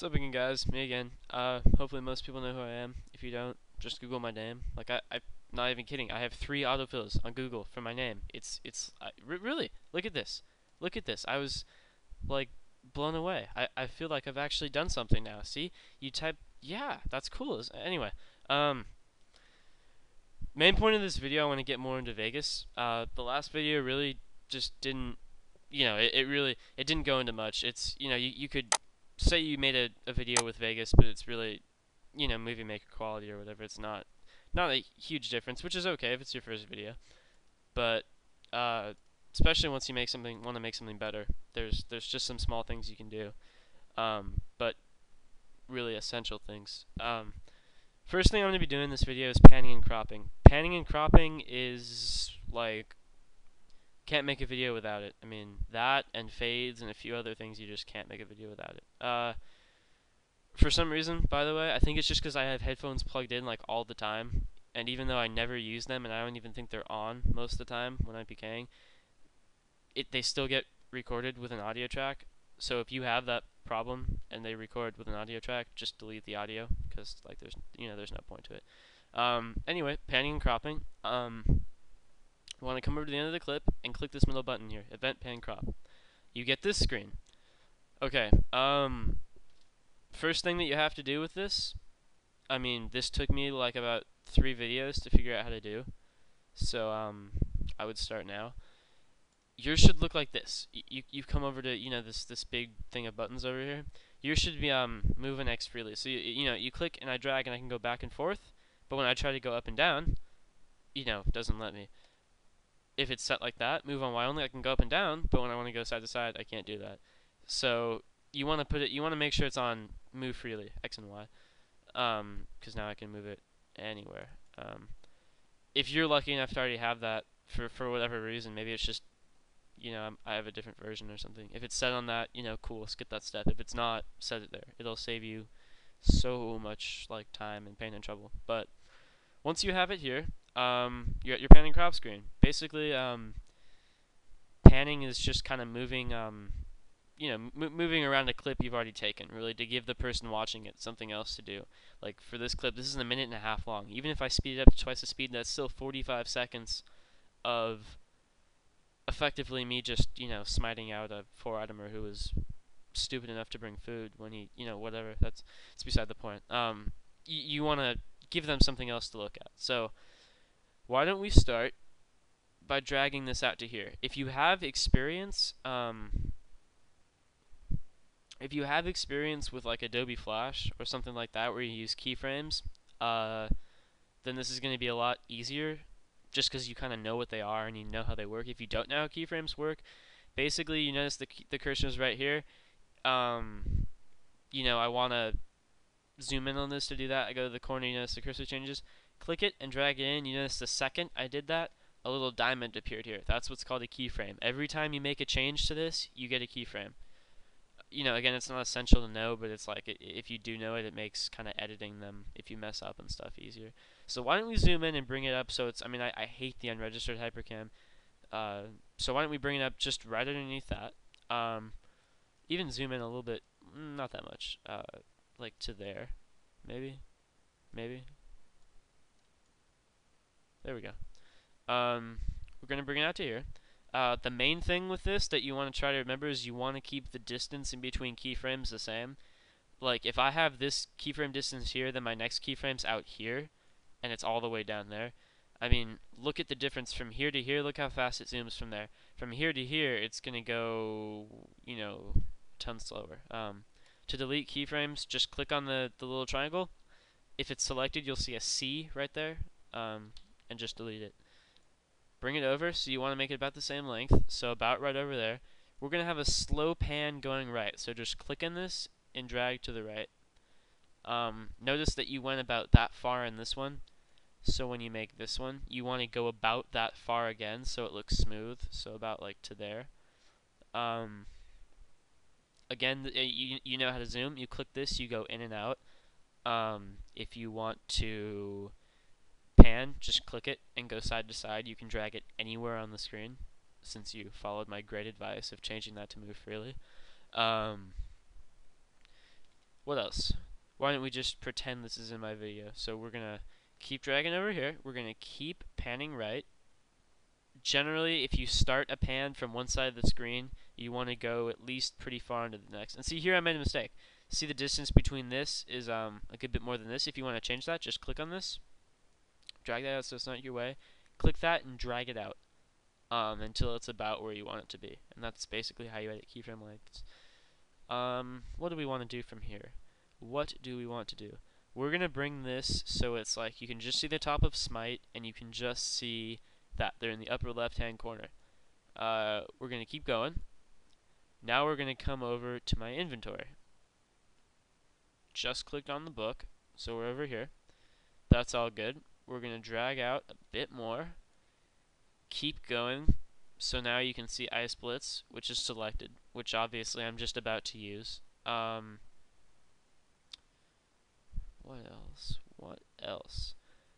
What's up again, guys? Me again. Hopefully most people know who I am. If you don't, just Google my name. Like I'm not even kidding. I have 3 autofills on Google for my name. Really, look at this. Look at this. I was like blown away. I feel like I've actually done something now. See, you type, yeah, that's cool. Anyway, um, main point of this video, I want to get more into Vegas. The last video really just didn't, it didn't go into much. It's, you could say you made a video with Vegas, but it's really, movie maker quality or whatever. It's not a huge difference, which is okay if it's your first video. But especially once you want to make something better, there's just some small things you can do, but really essential things. First thing I'm going to be doing in this video is panning and cropping. Panning and cropping is like, can't make a video without it. I mean, that and fades and a few other things, you just can't make a video without it. For some reason, by the way, I think it's just because I have headphones plugged in like all the time, and even though I never use them and I don't even think they're on most of the time when I'm PKing, they still get recorded with an audio track. So if you have that problem and they record with an audio track, just delete the audio because like there's no point to it. Anyway, panning and cropping. You want to come over to the end of the clip and click this middle button here, Event Pan Crop. You get this screen. Okay. First thing that you have to do with this, I mean, this took me like about 3 videos to figure out how to do. So I would start now. Yours should look like this. You've come over to this big thing of buttons over here. Yours should be moving X freely. So you click and I drag and I can go back and forth. But when I try to go up and down, it doesn't let me. If it's set like that, move on Y only, I can go up and down. But when I want to go side to side, I can't do that. So you want to make sure it's on move freely, X and Y, because now I can move it anywhere. If you're lucky enough to already have that for whatever reason, maybe it's just I have a different version or something. If it's set on that, cool, skip that step. If it's not, set it there. It'll save you so much like time and pain and trouble. But once you have it here, you're at your panning crop screen. Basically, panning is just kind of moving, moving around a clip you've already taken, really, to give the person watching it something else to do. Like for this clip, this is 1.5 minutes long. Even if I speed it up to twice the speed, that's still 45 seconds of effectively me just, smiting out a 4-itemer who was stupid enough to bring food when he, whatever. It's beside the point. You want to give them something else to look at. So why don't we start by dragging this out to here? If you have experience, with like Adobe Flash or something like that where you use keyframes, then this is going to be a lot easier just because you kind of know what they are and you know how they work. If you don't know how keyframes work, basically you notice the cursor is right here. I want to zoom in on this to do that. I go to the corner, you notice the cursor changes. Click it and drag it in. You notice the second I did that, a little diamond appeared here. That's what's called a keyframe. Every time you make a change to this, you get a keyframe. Again, it's not essential to know, but it's like if you do know it, it makes kind of editing them if you mess up and stuff easier. So why don't we zoom in and bring it up so it's, I hate the unregistered hypercam. So why don't we bring it up just right underneath that. Even zoom in a little bit, not that much, like to there, maybe. There we go. We're going to bring it out to here. The main thing with this that you want to try to remember is you want to keep the distance in between keyframes the same. Like if I have this keyframe distance here, then my next keyframe's out here, and it's all the way down there. I mean, look at the difference from here to here. Look how fast it zooms from there. From here to here, it's going to go, tons slower. To delete keyframes, just click on the little triangle. If it's selected, you'll see a C right there, and just delete it. Bring it over, so you want to make it about the same length, so about right over there. We're going to have a slow pan going right, so just click on this and drag to the right. Notice that you went about that far in this one, so when you make this one, you want to go about that far again so it looks smooth, so about like to there. Again, you know how to zoom. You click this, you go in and out. If you want to pan, just click it and go side to side. You can drag it anywhere on the screen since you followed my great advice of changing that to move freely. What else? Why don't we just pretend this is in my video? So we're gonna keep dragging over here. We're gonna keep panning right. Generally, if you start a pan from one side of the screen, you want to go at least pretty far into the next. And see, here I made a mistake. See, the distance between this is a good bit more than this. If you want to change that, just click on this, drag that out so it's not your way. Click that and drag it out until it's about where you want it to be. And that's basically how you edit keyframe lengths. What do we want to do from here? What do we want to do? We're going to bring this so it's like you can just see the top of Smite and you can just see that they're in the upper left hand corner. We're going to keep going. Now we're going to come over to my inventory. Just clicked on the book, so we're over here. That's all good. We're going to drag out a bit more. Keep going. So now you can see iSplits, which is selected, which obviously I'm just about to use. What else? What else?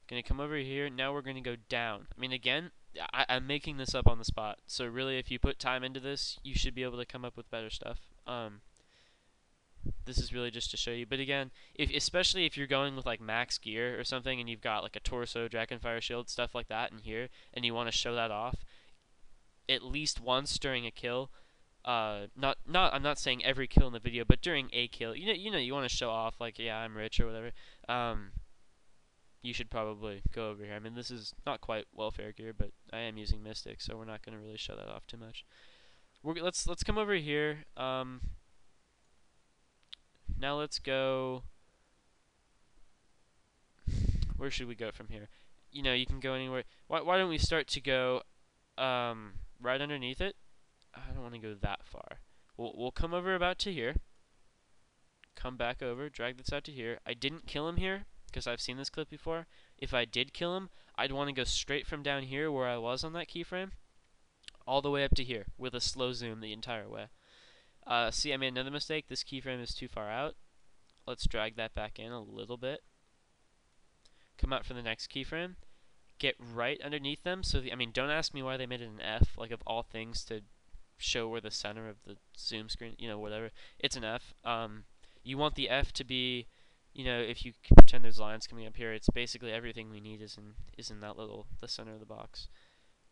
Gonna come over here. Now we're gonna go down. I mean, again, I'm making this up on the spot. So really, if you put time into this, you should be able to come up with better stuff. This is really just to show you. But again, especially if you're going with like max gear or something, and you've got like a torso, Dragonfire shield, stuff like that in here, and you want to show that off, at least once during a kill. I'm not saying every kill in the video, but during a kill, you want to show off like, yeah, I'm rich or whatever. You should probably go over here. I mean, this is not quite welfare gear, but I am using Mystic, so we're not going to really show that off too much. Let's come over here. Now let's go. Where should we go from here? You can go anywhere. Why don't we start to go right underneath it? I don't want to go that far. We'll come over about to here. Come back over, drag this out to here. I didn't kill him here because I've seen this clip before. If I did kill him, I'd want to go straight from down here where I was on that keyframe all the way up to here with a slow zoom the entire way. See, I made another mistake. This keyframe is too far out. Let's drag that back in a little bit. Come out for the next keyframe. Get right underneath them. So, I mean, don't ask me why they made it an F, like of all things to show where the center of the zoom screen, whatever. It's an F. You want the F to be, if you pretend there's lines coming up here, it's basically everything we need is in that the center of the box.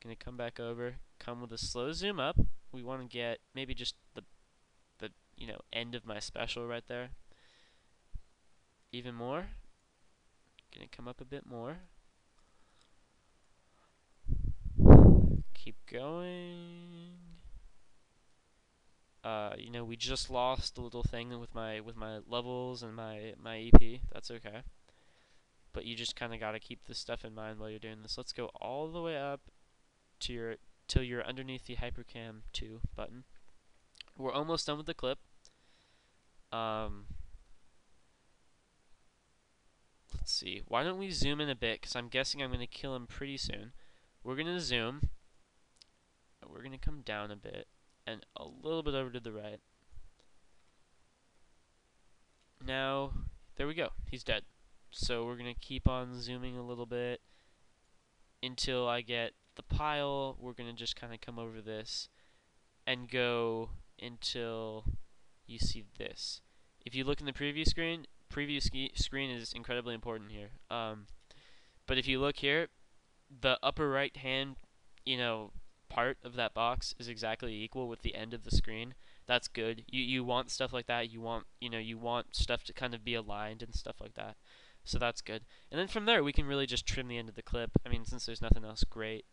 Gonna come back over, come with a slow zoom up. We want to get maybe just the end of my special right there. Even more. Gonna come up a bit more. Keep going. We just lost a little thing with my levels and my EP. That's okay. But you just kind of got to keep this stuff in mind while you're doing this. Let's go all the way up to till you're underneath the Hypercam 2 button. We're almost done with the clip. Let's see. Why don't we zoom in a bit? Because I'm guessing I'm going to kill him pretty soon. We're going to zoom. We're going to come down a bit and a little bit over to the right. Now, there we go. He's dead. So we're going to keep on zooming a little bit until I get the pile. We're going to just kind of come over this and go until you see this. If you look in the preview screen is incredibly important here. But if you look here, the upper right hand, part of that box is exactly equal with the end of the screen. That's good. You want stuff like that. You want stuff to kind of be aligned and stuff like that. So that's good. And then from there, we can really just trim the end of the clip. I mean, since there's nothing else great.